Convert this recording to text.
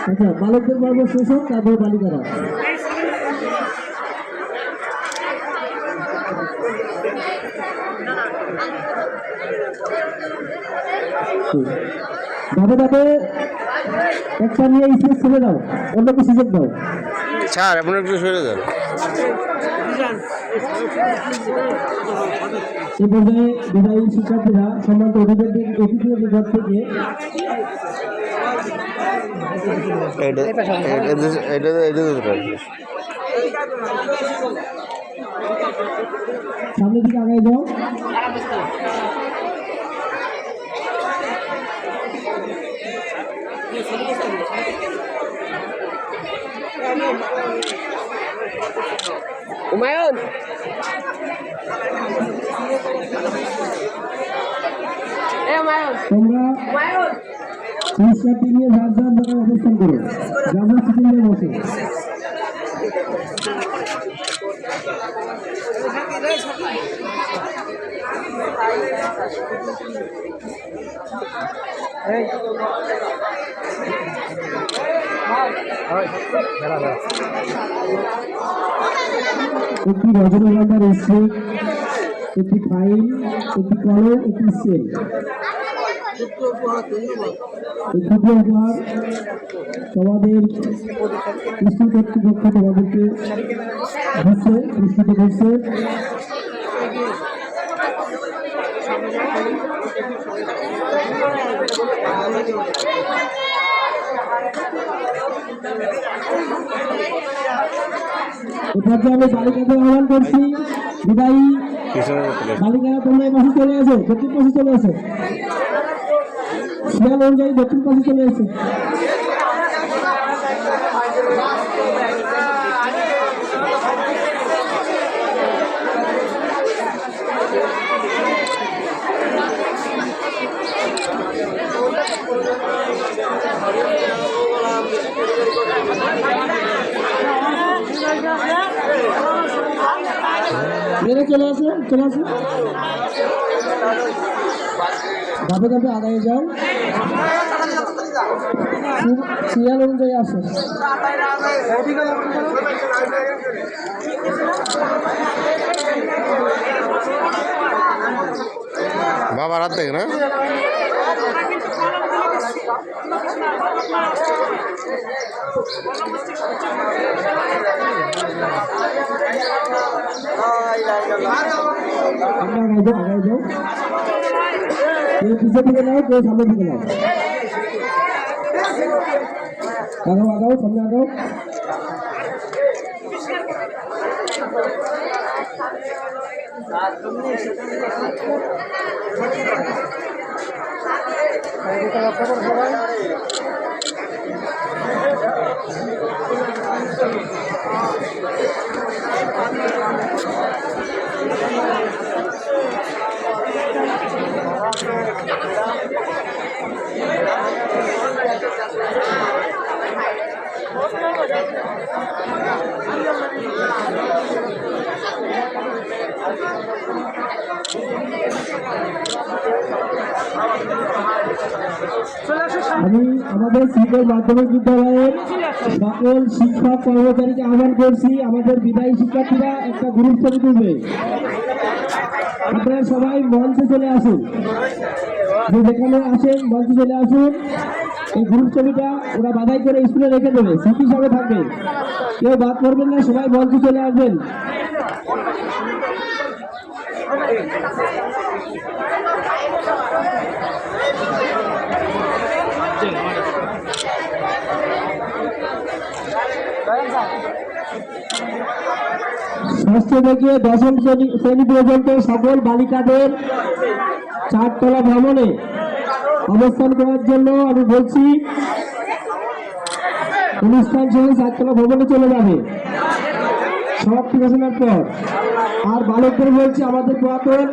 আচ্ছা, বালকদের পর্ব শেষ হোক, তারপর বালিকারা। ধাপে ধাপে একটা নিয়ে স্পেস ছেড়ে দাও, অন্যকে সুযোগ দাও। স্যার আপনার একটু সরে যান। এই পর্যায়ে বিদায়ী শিক্ষার্থীরা সম্মানিত অতিথি বিভাগ থেকে সামনের দিকে আগায় যাও। হুমায়ুন তোমরা শিক্ষার্থী নিয়ে যার যার জায়গায় অবস্থান করো, যার যার সিটিংয়ে বসে। একটি রজনীগন্ধার স্টিক, একটি ফাইল, একটি কলম, একটি স্কেল। এই দুটো উপহার তোমাদের স্কুল কর্তৃপক্ষ তোমাদেরকে দিচ্ছে, পুরস্কৃত করছে। এরপর আমি বালিকাকে আহ্বান করছি, বিদায়ী বালিকারা তোমরা এই পাশে চলে আসো, দক্ষিণ পাশে চলে আসো, শিয়াল অনুযায়ী দক্ষিণ পাশে চলে আসো। চলে আসো, চলে আসো, ধাপে ধাপে আগায় যাও, সিরিয়াল অনুযায়ী আসো। বাবার হাত থেকে না আগায় যাও, কেউ পিছিয়ে থেকে নাও, কেউ সামনে থেকে নাও। আগাও, সামনে আগাও। আমি আমাদের শিক্ষক মাধ্যমিক বিদ্যালয়ের সকল শিক্ষক কর্মচারীকে আহ্বান করছি, আমাদের বিদায়ী শিক্ষার্থীরা একটা গ্রুপ ছবি তুলবে। আপনারা সবাই মঞ্চে চলে আসুন, যেখানে আসেন মঞ্চে চলে আসুন। এই গ্রুপ ছবিটা ওরা বাধাই করে স্কুলে রেখে দেবে, স্মৃতি হিসাবে থাকবে। কেউ বাদ করবেন না, সবাই মঞ্চে চলে আসবেন। ষষ্ঠ থেকে দশম শ্রেণী পর্যন্ত সকল বালিকাদের 4 তলা ভবনে অবস্থান করার জন্য আমি বলছি, অনুষ্ঠান শেষে 4 তলা ভবনে চলে যাবে সমাপ্তি ঘোষণার পর। আর বালকদের বলছি, আমাদের পুরাতন